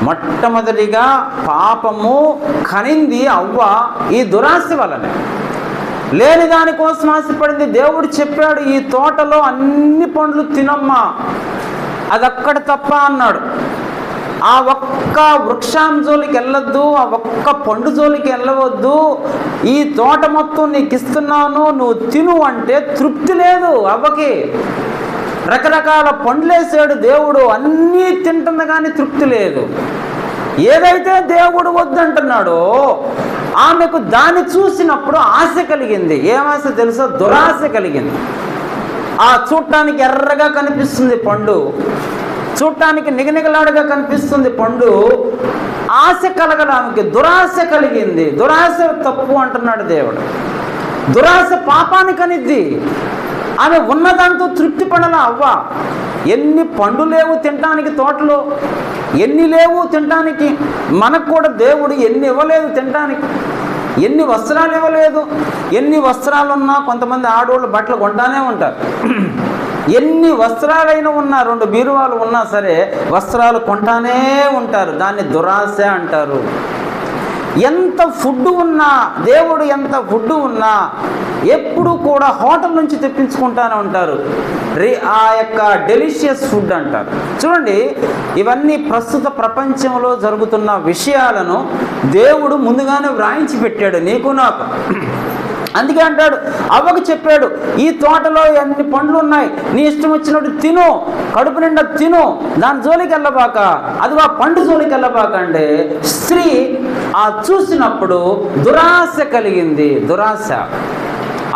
మొట్టమొదటిగా పాపము కనింది అవ్వ ఈ దురాశ వలనే. లేని దానికోసం ఆశపడింది. దేవుడు చెప్పాడు, ఈ తోటలో అన్ని పండ్లు తినమ్మా, అదక్కడ తప్ప అన్నాడు. ఆ ఒక్క వృక్షం జోలికి వెళ్ళొద్దు, ఆ ఒక్క పండు జోలికి వెళ్ళవద్దు, ఈ తోట మొత్తం నీకు ఇస్తున్నాను నువ్వు తిను అంటే తృప్తి లేదు అవ్వకి. రకరకాల పండ్లేసాడు దేవుడు, అన్నీ తింటుంది కానీ తృప్తి లేదు. ఏదైతే దేవుడు వద్దంటున్నాడో ఆమెకు దాన్ని చూసినప్పుడు ఆశ కలిగింది. ఏం ఆశ తెలుసో? దురాశ కలిగింది. ఆ చూడటానికి ఎర్రగా కనిపిస్తుంది పండు, చూడటానికి నిగనిగలాడుగా కనిపిస్తుంది పండు, ఆశ కలగడానికి దురాశ కలిగింది. దురాశ తప్పు అంటున్నాడు దేవుడు. దురాశ పాపానికి అనిద్ది. ఆమె ఉన్నదాంతో తృప్తి పడలా అవ్వ. ఎన్ని పండు లేవు తినటానికి తోటలో, ఎన్ని లేవు తినటానికి. మనకు కూడా దేవుడు ఎన్ని ఇవ్వలేదు తినటానికి, ఎన్ని వస్త్రాలు ఇవ్వలేదు. ఎన్ని వస్త్రాలున్నా కొంతమంది ఆడవాళ్ళు బట్టలు కొంటానే ఉంటారు. ఎన్ని వస్త్రాలైనా ఉన్నా, 2 బీరువాలు ఉన్నా సరే వస్త్రాలు కొంటానే ఉంటారు. దాన్ని దురాశ అంటారు. ఎంత ఫుడ్ ఉన్నా, దేవుడు ఎంత ఫుడ్ ఉన్నా ఎప్పుడు కూడా హోటల్ నుంచి తెప్పించుకుంటానే ఉంటారు. ఆ యొక్క డెలిషియస్ ఫుడ్ అంటారు. చూడండి, ఇవన్నీ ప్రస్తుత ప్రపంచంలో జరుగుతున్న విషయాలను దేవుడు ముందుగానే వ్రాయించి పెట్టాడు నీకు నాకు. అందుకే అంటాడు, అవ్వకు చెప్పాడు, ఈ తోటలో ఎన్ని పండ్లు ఉన్నాయి, నీ ఇష్టం వచ్చినట్టు తిను, కడుపు నిండా తిను, దాని జోలికి వెళ్ళబాక, అది ఆ పండు జోలికి వెళ్ళబాక అంటే స్త్రీ ఆ చూసినప్పుడు దురాశ కలిగింది. దురాశ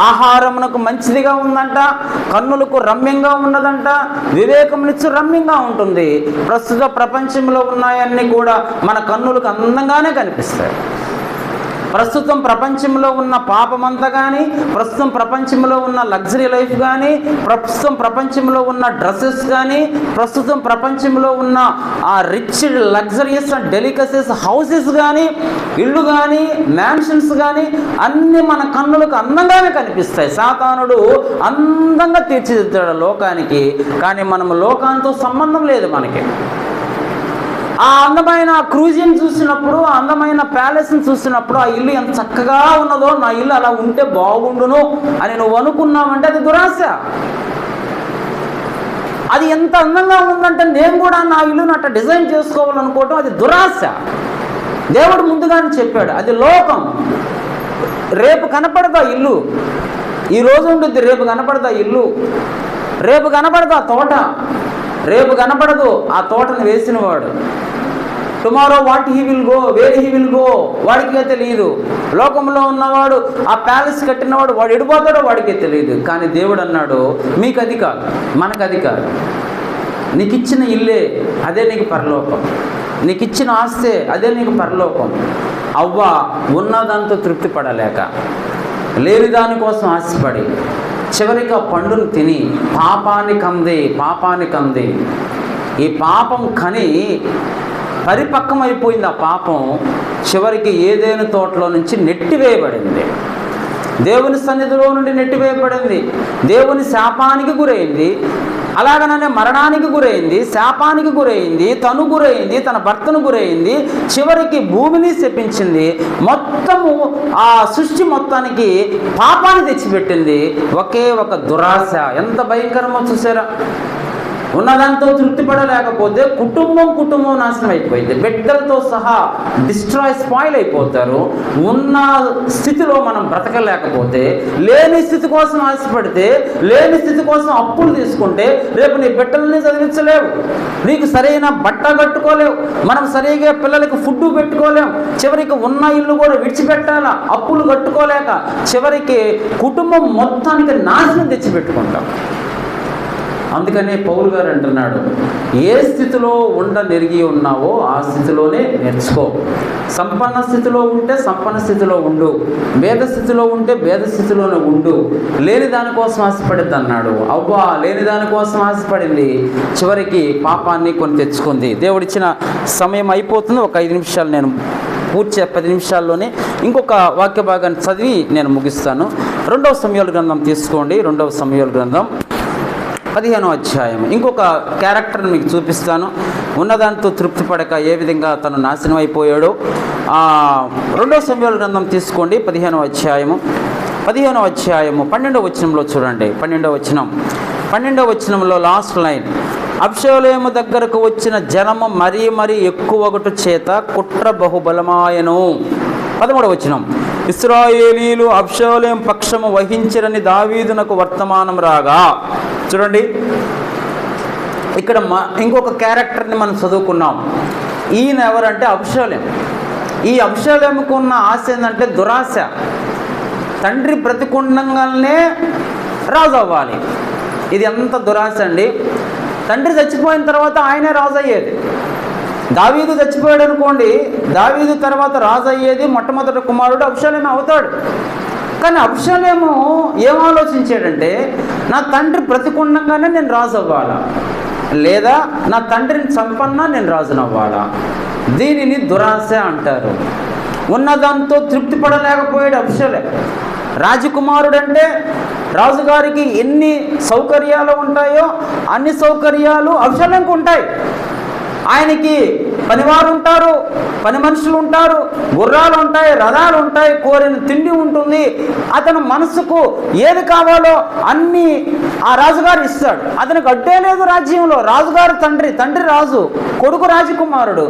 ఆహారమునకు మంచిదిగా ఉందంట, కన్నులకు రమ్యంగా ఉన్నదంట, వివేకమునిచ్చు రమ్యంగా ఉంటుంది. ప్రస్తుత ప్రపంచంలో ఉన్నాయన్నీ కూడా మన కన్నులకు అందంగానే కనిపిస్తాయి. ప్రస్తుతం ప్రపంచంలో ఉన్న పాపమంతా కానీ, ప్రస్తుతం ప్రపంచంలో ఉన్న లగ్జరీ లైఫ్ కానీ, ప్రస్తుతం ప్రపంచంలో ఉన్న డ్రెస్సెస్ కానీ, ప్రస్తుతం ప్రపంచంలో ఉన్న ఆ rich luxurious and delicacies houses కానీ, ఇళ్ళు కానీ, మ్యాన్షన్స్ కానీ అన్నీ మన కన్నులకు అందంగానే కనిపిస్తాయి. సాతానుడు అందంగా తీర్చిదిద్దాడు లోకానికి, కానీ మనం లోకాంతో సంబంధం లేదు మనకి. ఆ అందమైన క్రూజియం చూసినప్పుడు, ఆ అందమైన ప్యాలెస్ని చూసినప్పుడు, ఆ ఇల్లు ఎంత చక్కగా ఉన్నదో, నా ఇల్లు అలా ఉంటే బాగుండును అని నువ్వు అనుకున్నావంటే అది దురాశ. అది ఎంత అందంగా ఉందంటే నేను కూడా నా ఇల్లును అట్లా డిజైన్ చేసుకోవాలనుకోవటం అది దురాశ. దేవుడు ముందుగానే చెప్పాడు, అది లోకం. రేపు కనపడదా ఇల్లు, ఈరోజు ఉంటుంది, రేపు కనపడదా ఇల్లు, రేపు కనపడదా తోట, రేపు కనపడదు ఆ తోటను వేసినవాడు. Tomorrow what he will go, where he will go వాడికే తెలియదు. లోకంలో ఉన్నవాడు, ఆ ప్యాలెస్ కట్టినవాడు, వాడు ఎడిపోతాడో వాడికే తెలియదు. కానీ దేవుడు అన్నాడు, మీకు అది కాదు, మనకు అది కాదు. నీకు ఇచ్చిన ఇల్లే అదే నీకు పరలోకం, నీకు ఇచ్చిన ఆస్తే అదే నీకు పరలోకం. అవ్వ ఉన్నదాంతో తృప్తి పడలేక, లేని దానికోసం ఆశపడి చివరికి ఆ పండును తిని పాపానికి అంది. ఈ పాపం కని పరిపక్వమైపోయింది. ఆ పాపం చివరికి ఏదేను తోటలో నుంచి నెట్టివేయబడింది, దేవుని సన్నిధిలో నుండి నెట్టివేయబడింది, దేవుని శాపానికి గురైంది. అలాగనే మరణానికి గురైంది, శాపానికి గురైంది, తను గురైంది, తన భర్తను గురైంది, చివరికి భూమిని శపించింది. మొత్తము ఆ సృష్టి మొత్తానికి పాపాన్ని తెచ్చిపెట్టింది ఒకే ఒక దురాశ. ఎంత భయంకరమో చూసారా. ఉన్నదాంతో తృప్తి పడలేకపోతే కుటుంబం నాశనం అయిపోయింది, బిడ్డలతో సహా స్పాయిల్ అయిపోతారు. ఉన్న స్థితిలో మనం బ్రతకలేకపోతే, లేని స్థితి కోసం ఆశపడితే, లేని స్థితి కోసం అప్పులు తీసుకుంటే రేపు నీ బిడ్డల్ని చదివించలేవు, నీకు సరైన బట్ట కట్టుకోలేవు, మనం సరిగా పిల్లలకి ఫుడ్ పెట్టుకోలేము, చివరికి ఉన్న ఇల్లు కూడా విడిచిపెట్టాలా అప్పులు కట్టుకోలేక, చివరికి కుటుంబం మొత్తానికి నాశనం తెచ్చిపెట్టుకుంటాం. అందుకనే పౌలు గారు అంటున్నాడు, ఏ స్థితిలో నెరిగి ఉన్నావో ఆ స్థితిలోనే నేర్చుకో. సంపన్న స్థితిలో ఉంటే సంపన్న స్థితిలో ఉండు, భేద స్థితిలో ఉంటే భేద స్థితిలోనే ఉండు. లేని దానికోసం ఆశపడింది అన్నాడు. అవ్వ లేని దానికోసం ఆశపడింది, చివరికి పాపాన్ని కొని తెచ్చుకుంది. దేవుడిచ్చిన సమయం అయిపోతుంది. ఒక 5 నిమిషాలు నేను పూర్తి 10 నిమిషాల్లోనే ఇంకొక వాక్య భాగాన్ని చదివి నేను ముగిస్తాను. 2వ సమూయేలు గ్రంథం తీసుకోండి. 2వ సమూయేలు గ్రంథం 15వ అధ్యాయం. ఇంకొక క్యారెక్టర్ని మీకు చూపిస్తాను. ఉన్నదాంతో తృప్తి పడక ఏ విధంగా తను నాశనం అయిపోయాడో. 2వ సమూయేలు గ్రంథం తీసుకోండి. 15వ అధ్యాయము 12వ వచనంలో చూడండి. 12వ వచనంలో లాస్ట్ లైన్, అబ్షాలోము దగ్గరకు వచ్చిన జనము మరీ ఎక్కువగటు చేత కుట్ర బహుబలమాయను. 13వ వచనం, ఇశ్రాయేలీలు అబ్షాలోము పక్షము వహించిరని దావీదునకు వర్తమానం రాగా. చూడండి, ఇక్కడ ఇంకొక క్యారెక్టర్ని మనం చదువుకున్నాం. ఈయన ఎవరంటే అబ్షాలోము. ఈ అబ్షాలోముకు ఉన్న ఆశ ఏంటంటే దురాశ. తండ్రి బ్రతికుండగానే రాజు అవ్వాలి. ఇది ఎంత దురాశ అండి. తండ్రి చచ్చిపోయిన తర్వాత ఆయనే రాజు అయ్యేది. దావీదు చచ్చిపోయాడు అనుకోండి, దావీదు తర్వాత రాజు అయ్యేది మొట్టమొదటి కుమారుడు అబ్షాలోము అవుతాడు. కానీ అబ్షాలోము ఏం ఆలోచించాడంటే, నా తండ్రి బ్రతికుండగానే నేను రాజు అవ్వాలా, లేదా నా తండ్రిని చంపన్నా నేను రాజునవ్వాలా. దీనిని దురాశ అంటారు. ఉన్నదాంతో తృప్తి పడలేకపోయాడు అబ్షాలోము. రాజకుమారుడు అంటే రాజుగారికి ఎన్ని సౌకర్యాలు ఉంటాయో అన్ని సౌకర్యాలు అబ్షాలోముకు ఉంటాయి. ఆయనకి పనివారు ఉంటారు, పని మనుషులు ఉంటారు, గుర్రాలు ఉంటాయి, రథాలు ఉంటాయి, కోరిన తిండి ఉంటుంది. అతను మనసుకు ఏది కావాలో అన్నీ ఆ రాజుగారు ఇస్తాడు. అతనికి అడ్డే లేదు రాజ్యంలో. రాజుగారు తండ్రి రాజు, కొడుకు రాజకుమారుడు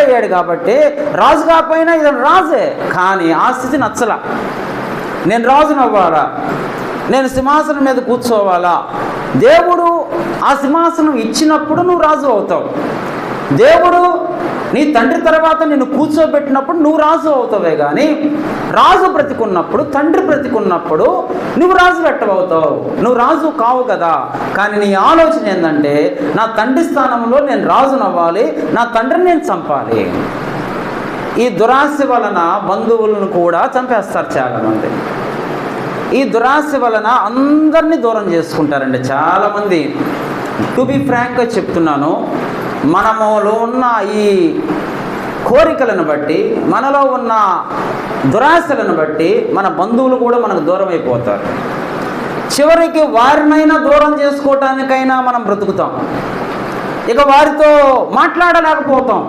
అయ్యాడు కాబట్టి రాజు కాకపోయినా ఇతను రాజే. కానీ ఆ స్థితి నచ్చల. నేను రాజునవ్వాలా, నేను సింహాసనం మీద కూర్చోవాలా. దేవుడు ఆ సింహాసనం ఇచ్చినప్పుడు నువ్వు రాజు అవుతావు. దేవుడు నీ తండ్రి తర్వాత నిన్ను కూర్చోబెట్టినప్పుడు నువ్వు రాజు అవుతావే కానీ రాజు బ్రతికున్నప్పుడు, తండ్రి బ్రతికున్నప్పుడు నువ్వు రాజు ఎట్టవవుతావు? నువ్వు రాజు కావు కదా. కానీ నీ ఆలోచన ఏంటంటే, నా తండ్రి స్థానంలో నేను రాజునవ్వాలి, నా తండ్రిని నేను చంపాలి. ఈ దురాశ వలన బంధువులను కూడా చంపేస్తారు చాలామంది. ఈ దురాశ వలన అందరినీ దూరం చేసుకుంటారండి చాలామంది. టు బి ఫ్రాంక్గా చెప్తున్నాను, మనలో ఉన్న ఈ కోరికలను బట్టి, మనలో ఉన్న దురాశలను బట్టి మన బంధువులు కూడా మనకు దూరం అయిపోతారు. చివరికి వారినైనా దూరం చేసుకోవటానికైనా మనం బ్రతుకుతాం. ఇక వారితో మాట్లాడలేకపోతాం,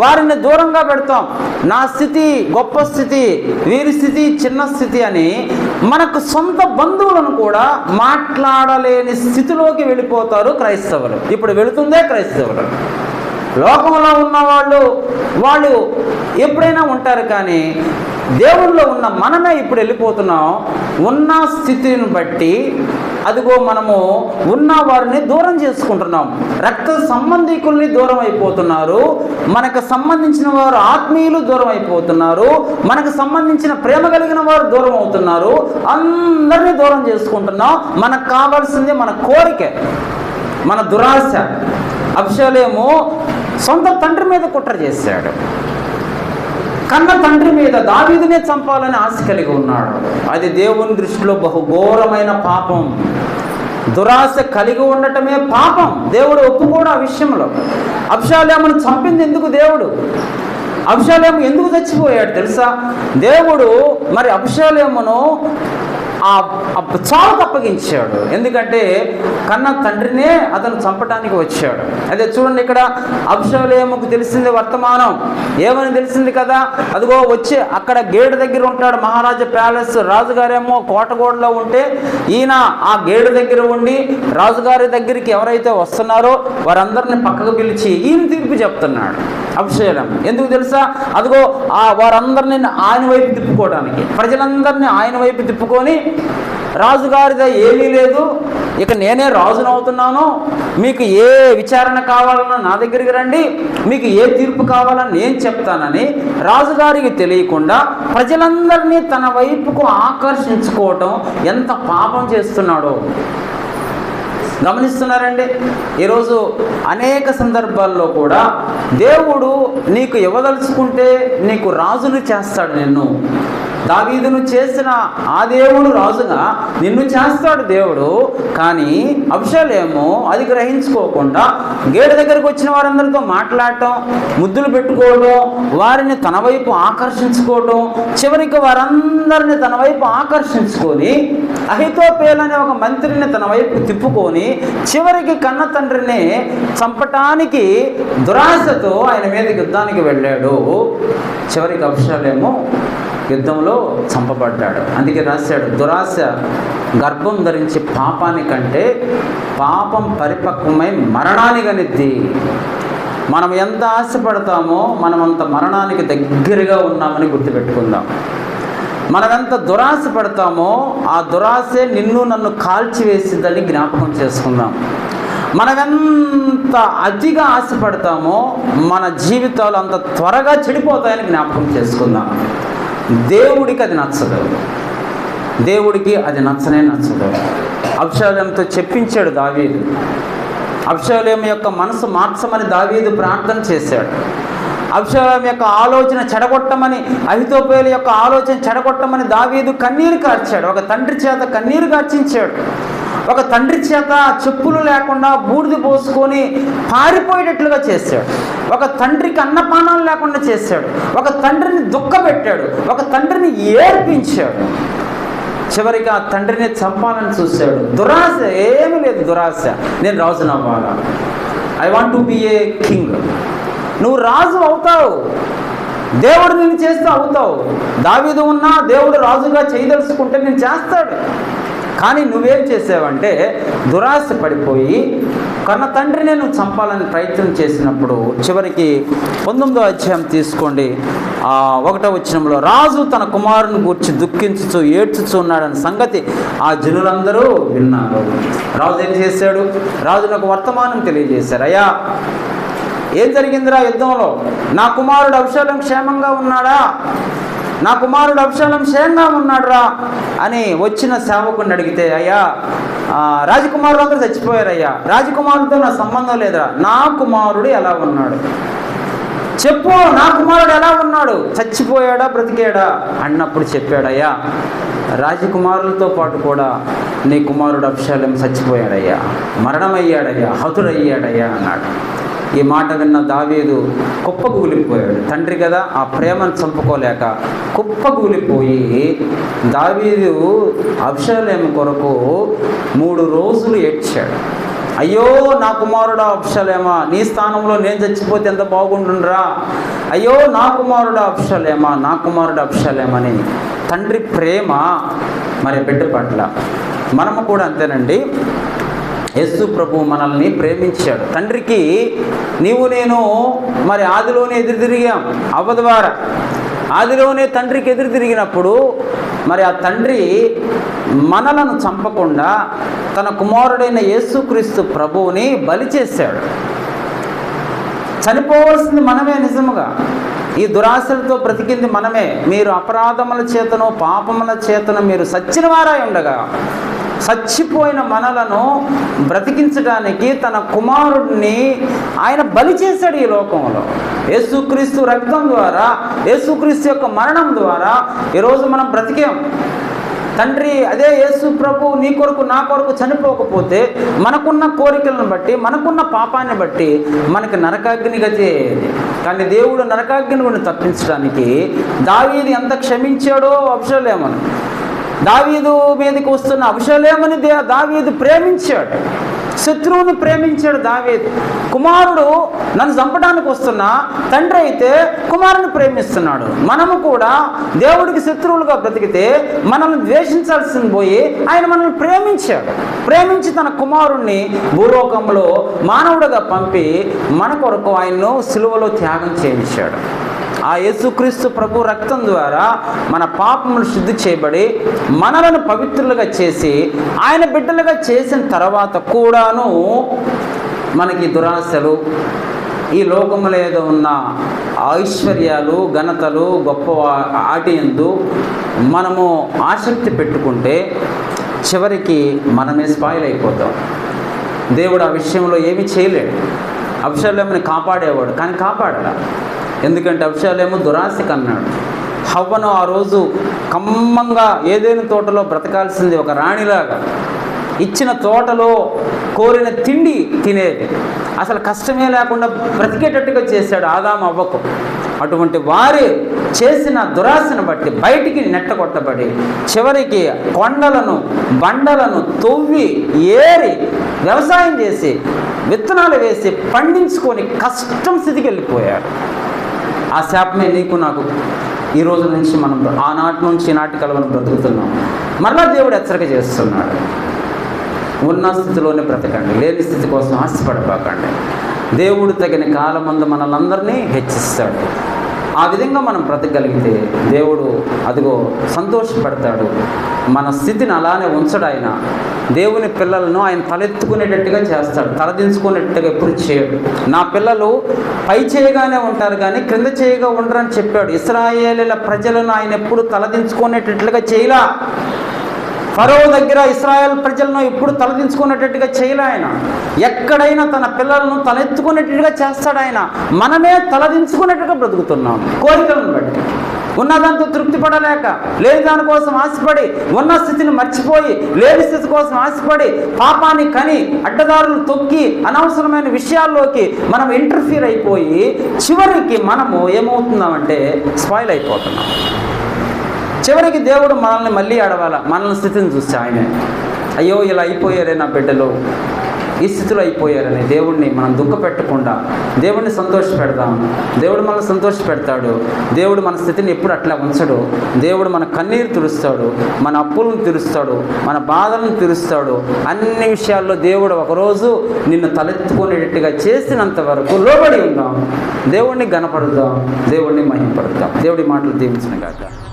వారిని దూరంగా పెడతాం. నా స్థితి గొప్ప స్థితి, వీరి స్థితి చిన్న స్థితి అని మనకు సొంత బంధువులను కూడా మాట్లాడలేని స్థితిలోకి వెళ్ళిపోతారు క్రైస్తవులు. ఇప్పుడు వెళుతుందే క్రైస్తవులు. లోకంలో ఉన్న వాళ్ళు ఎప్పుడైనా ఉంటారు, కానీ దేవుళ్ళో ఉన్న మనమే ఇప్పుడు వెళ్ళిపోతున్నాం. ఉన్న స్థితిని బట్టి అదిగో మనము ఉన్న వారిని దూరం చేసుకుంటున్నాం. రక్త సంబంధికుల్ని దూరం అయిపోతున్నారు, మనకు సంబంధించిన వారు ఆత్మీయులు దూరం అయిపోతున్నారు, మనకు సంబంధించిన ప్రేమ కలిగిన వారు దూరం అవుతున్నారు. అందరినీ దూరం చేసుకుంటున్నాం. మనకు కావాల్సింది మన కోరిక, మన దురాశ. అబ్షాలోము సొంత తండ్రి మీద కుట్ర చేశాడు. కన్న తండ్రి మీద దావీదునే చంపాలని ఆశ కలిగి ఉన్నాడు. అది దేవుని దృష్టిలో బహుఘోరమైన పాపం. దురాశ కలిగి ఉండటమే పాపం. దేవుడు ఒప్పుకోడు ఆ విషయంలో. అబ్షాలోమును చంపింది ఎందుకు దేవుడు? అబ్షాలోము ఎందుకు చచ్చిపోయాడు తెలుసా? దేవుడు మరి అబ్షాలోమును చావుకు అప్పగించాడు. ఎందుకంటే కన్న తండ్రినే అతను చంపడానికి వచ్చాడు. అదే చూడండి, ఇక్కడ అబ్షాలోముకు తెలిసింది వర్తమానం. ఏమని తెలిసింది కదా, అదిగో వచ్చి అక్కడ గేటు దగ్గర ఉంటాడు మహారాజా ప్యాలెస్. రాజుగారేమో కోటగోడలో ఉంటే ఈయన ఆ గేటు దగ్గర ఉండి రాజుగారి దగ్గరికి ఎవరైతే వస్తున్నారో వారందరిని పక్కకు పిలిచి ఈయన తీర్పు చెప్తున్నాడు. అబ్షాలోము ఎందుకు తెలుసా? అదిగో వారందరినీ ఆయన వైపు తిప్పుకోవడానికి, ప్రజలందరినీ ఆయన వైపు తిప్పుకొని, రాజుగారిదా ఏమీ లేదు, ఇక నేనే రాజునవుతున్నాను, మీకు ఏ విచారణ కావాలన్నా నా దగ్గరికి రండి, మీకు ఏ తీర్పు కావాలని నేను చెప్తానని రాజుగారికి తెలియకుండా ప్రజలందరినీ తన వైపుకు ఆకర్షించుకోవటం ఎంత పాపం చేస్తున్నాడో గమనిస్తున్నారండి. ఈరోజు అనేక సందర్భాల్లో కూడా దేవుడు నీకు ఇవ్వదలుచుకుంటే నీకు రాజును చేస్తాడు. నిన్ను దావీదును చేసిన ఆ దేవుడు రాజుగా నిన్ను చేస్తాడు దేవుడు. కానీ అబ్షాలోము అది గ్రహించుకోకుండా గేటు దగ్గరకు వచ్చిన వారందరితో మాట్లాడటం, ముద్దులు పెట్టుకోవడం, వారిని తన వైపు ఆకర్షించుకోవడం, చివరికి వారందరిని తన వైపు ఆకర్షించుకొని అహితోపేలు అనే ఒక మంత్రిని తన వైపు తిప్పుకొని చివరికి కన్న తండ్రిని చంపటానికి దురాశతో ఆయన మీదకి యుద్ధానికి వెళ్ళాడు. చివరికి అబ్షాలోము యుద్ధంలో చంపబడ్డాడు. అందుకే రాశాడు, దురాశ గర్భం ధరించి పాపానికంటే పాపం పరిపక్వమై మరణాన్ని కనిద్ది. మనం ఎంత ఆశపడతామో మనం అంత మరణానికి దగ్గరగా ఉన్నామని గుర్తుపెట్టుకుందాం. మనం ఎంత దురాశ పడతామో ఆ దురాశే నిన్ను నన్ను కాల్చివేసిందని జ్ఞాపకం చేసుకుందాం. మనమెంత అతిగా ఆశపడతామో మన జీవితాలు అంత త్వరగా చెడిపోతాయని జ్ఞాపకం చేసుకుందాం. దేవుడికి అది నచ్చదు, దేవుడికి అది నచ్చనే నచ్చదు. అబ్షాలోముతో చెప్పించాడు దావీదు. అబ్షాలోము యొక్క మనసు మార్చమని దావీదు ప్రార్థన చేశాడు. అబ్షాలోము యొక్క ఆలోచన చెడగొట్టమని, అహితోపేలు యొక్క ఆలోచన చెడగొట్టమని దావీదు కన్నీరు కార్చాడు. ఒక తండ్రి చేత కన్నీరు కార్చించాడు. ఒక తండ్రి చేత చెప్పులు లేకుండా బూడిద పోసుకొని పారిపోయేటట్లుగా చేశాడు. ఒక తండ్రికి అన్నపానాలు లేకుండా చేశాడు. ఒక తండ్రిని దుఃఖపెట్టాడు. ఒక తండ్రిని ఏడ్పించాడు. చివరికి ఆ తండ్రిని చంపాలని చూశాడు. దురాశ ఏమీ లేదు. దురాశ, నేను రాజును అవ్వాలా, I want to be a king. నువ్వు రాజు అవుతావు, దేవుడు నిన్ను చేస్తూ అవుతావు. దావీదు ఉన్నా దేవుడు రాజుగా చేయదలుచుకుంటే నేను చేస్తాడు. కానీ నువ్వేం చేసావంటే దురాశ పడిపోయి కన్న తండ్రిని నువ్వు చంపాలని ప్రయత్నం చేసినప్పుడు చివరికి 19వ అధ్యాయం తీసుకోండి, 1వ వచనంలో, రాజు తన కుమారుని గూర్చి దుఃఖించుచు ఏడ్చుచు ఉన్నాడన్న సంగతి ఆ జనులందరూ విన్నారు. రాజు ఏం చేశాడు? రాజు నాకు వర్తమానం తెలియజేశారు. అయ్యా, ఏం జరిగిందిరా యుద్ధంలో? నా కుమారుడు అబ్షాలోము క్షేమంగా ఉన్నాడా? నా కుమారుడు అబ్షాలోము క్షేమంగా ఉన్నాడురా అని వచ్చిన సేవకుడిని అడిగితే, అయ్యా రాజకుమారుడు అందరూ చచ్చిపోయారయ్యా, రాజకుమారుడితో నా సంబంధం లేదురా, నా కుమారుడు ఎలా ఉన్నాడు చెప్పు, నా కుమారుడు ఎలా ఉన్నాడు, చచ్చిపోయాడా బ్రతికాడా అన్నప్పుడు చెప్పాడయ్యా, రాజకుమారులతో పాటు కూడా నీ కుమారుడు అబ్షాలోము చచ్చిపోయాడయ్యా, మరణమయ్యాడయ్యా, హతుడయ్యాడయ్యా అన్నాడు. ఈ మాట విన్న దావీదు కుప్పకూలిపోయాడు. తండ్రి కదా, ఆ ప్రేమను చంపుకోలేక కుప్పకూలిపోయి దావీదు అబ్షాలోము కొరకు 3 రోజులు ఏడ్చాడు. అయ్యో నా కుమారుడా అబ్షాలోమా, నీ స్థానంలో నేను చచ్చిపోతే ఎంత బాగుండురా, అయ్యో నా కుమారుడా అబ్షాలోమా, నా కుమారుడు అబ్షాలోమని తండ్రి ప్రేమ మరి బిడ్డ పట్ల. మనము కూడా అంతేనండి. యేసు ప్రభు మనల్ని ప్రేమించాడు. తండ్రికి నీవు నేను మరి ఆదిలోనే ఎదురు తిరిగాం, అవ్వ ద్వారా ఆదిలోనే తండ్రికి ఎదురు తిరిగినప్పుడు మరి ఆ తండ్రి మనలను చంపకుండా తన కుమారుడైన యేసుక్రీస్తు ప్రభువుని బలి చేశాడు. చనిపోవలసింది మనమే. నిజముగా ఈ దురాశలతో బ్రతికింది మనమే. మీరు అపరాధముల చేతను పాపముల చేతను మీరు సచ్చిన వారై ఉండగా చచ్చిపోయిన మనలను బ్రతికించడానికి తన కుమారుడిని ఆయన బలి చేశాడు. ఈ లోకంలో యేసుక్రీస్తు రక్తం ద్వారా, యేసుక్రీస్తు యొక్క మరణం ద్వారా ఈరోజు మనం బ్రతికాం. తండ్రి అదే యేసు ప్రభు నీ కొరకు నా కొరకు చనిపోకపోతే మనకున్న కోరికలను బట్టి, మనకున్న పాపాన్ని బట్టి మనకి నరకాగ్ని గతి. కానీ దేవుడు నరకాగ్ని గురించి తప్పించడానికి దావీదు ఎంత క్షమించాడో అబ్షాలోమును. దావీదు మీదకి వస్తున్న అబ్షాలోముని దావీదు ప్రేమించాడు, శత్రువుని ప్రేమించాడు. దావీదు కుమారుడు నన్ను చంపడానికి వస్తున్నా తండ్రి అయితే కుమారుని ప్రేమిస్తున్నాడు. మనము కూడా దేవుడికి శత్రువులుగా బ్రతికితే మనల్ని ద్వేషించాల్సింది పోయి ఆయన మనల్ని ప్రేమించాడు. ప్రేమించి తన కుమారుణ్ణి భూలోకంలో మానవుడిగా పంపి మన కొరకు ఆయన్ను సిలువలో త్యాగం చేయించాడు. ఆ యేసుక్రీస్తు ప్రభు రక్తం ద్వారా మన పాపములు శుద్ధి చేయబడి మనలను పవిత్రులుగా చేసి ఆయన బిడ్డలుగా చేసిన తర్వాత కూడాను మనకి దురాశలు, ఈ లోకములో ఏదో ఉన్న ఐశ్వర్యాలు, ఘనతలు, గొప్ప ఆటి యందు మనము ఆసక్తి పెట్టుకుంటే చివరికి మనమే స్పాయిల్ అయిపోతాం. దేవుడు ఆ విషయంలో ఏమీ చేయలేడు. అబ్షాలోముని కాపాడేవాడు కానీ కాపాడలా. ఎందుకంటే అబ్షాలోము దురాశ కన్నాడు. హవ్వను ఆ రోజు కమ్మంగా ఏదేను తోటలో బ్రతకాల్సింది ఒక రాణిలాగా, ఇచ్చిన తోటలో కోరిన తిండి తినేది, అసలు కష్టమే లేకుండా బ్రతికేటట్టుగా చేశాడు ఆదాము అవ్వకు. అటువంటి వారి చేసిన దురాశను బట్టి బయటికి నెట్టగొట్టబడి చివరికి కొండలను బండలను తవ్వి ఏరి వ్యవసాయం చేసి విత్తనాలు వేసి పండించుకొని కష్టం స్థితికి వెళ్ళిపోయారు. ఆ శాపమే నీకు నాకు ఈ రోజు నుంచి మనం ఆనాటి నుంచి ఈనాటి కలవను బ్రతుకుతున్నాం. మరలా దేవుడు హెచ్చరిక చేస్తున్నాడు, ఉన్న స్థితిలోనే బ్రతకండి, లేని స్థితి కోసం ఆశపడబాకండి. దేవుడు తగిన కాలమందు మనల్ని హెచ్చిస్తాడు. ఆ విధంగా మనం బ్రతకగలిగితే దేవుడు అదిగో సంతోషపడతాడు. మన స్థితిని అలానే ఉంచడు. ఆయన దేవుని పిల్లలను ఆయన తలెత్తుకునేటట్టుగా చేస్తాడు, తలదించుకునేటట్టుగా ఎప్పుడు చేయడు. నా పిల్లలు పై చేయగానే ఉంటారు కానీ క్రింద చేయగా ఉండరని చెప్పాడు. ఇశ్రాయేలీల ప్రజలను ఆయన ఎప్పుడు తలదించుకునేటట్లుగా చేయలా. ఫరో దగ్గర ఇశ్రాయేల్ ప్రజలను ఎప్పుడు తలదించుకునేటట్టుగా చేయలే. ఆయన ఎక్కడైనా తన పిల్లలను తలెత్తుకునేటట్టుగా చేస్తాడు. ఆయన మనమే తలదించుకునేట్టుగా బ్రతుకుతున్నాం కోరికలను బట్టి. ఉన్నదాంతో తృప్తి పడలేక, లేని దానికోసం ఆశపడి, ఉన్న స్థితిని మర్చిపోయి లేని స్థితి కోసం ఆశపడి పాపాన్ని కని అడ్డదారులు తొక్కి అనవసరమైన విషయాల్లోకి మనం ఇంటర్ఫీర్ అయిపోయి చివరికి మనము ఏమవుతున్నామంటే స్పాయిల్ అయిపోతున్నాం. చివరికి దేవుడు మనల్ని మళ్ళీ అడవాల. మనల్ని స్థితిని చూస్తే ఆయనే, అయ్యో ఇలా అయిపోయారే నా బిడ్డలు, ఈ స్థితిలో అయిపోయారని దేవుడిని మనం దుఃఖ పెట్టకుండా దేవుడిని సంతోష పెడదాం. దేవుడు మనల్ని సంతోష పెడతాడు. దేవుడు మన స్థితిని ఎప్పుడు అట్లా ఉంచడు. దేవుడు మన కన్నీరు తుడుస్తాడు, మన అప్పులను తీరుస్తాడు, మన బాధలను తీరుస్తాడు. అన్ని విషయాల్లో దేవుడు ఒకరోజు నిన్ను తలెత్తుకునేటట్టుగా చేసినంత వరకు లోబడి ఉందాం. దేవుడిని ఘనపడుదాం, దేవుడిని మహిమపడుదాం. దేవుడి మాటలు దీవించిన గాక.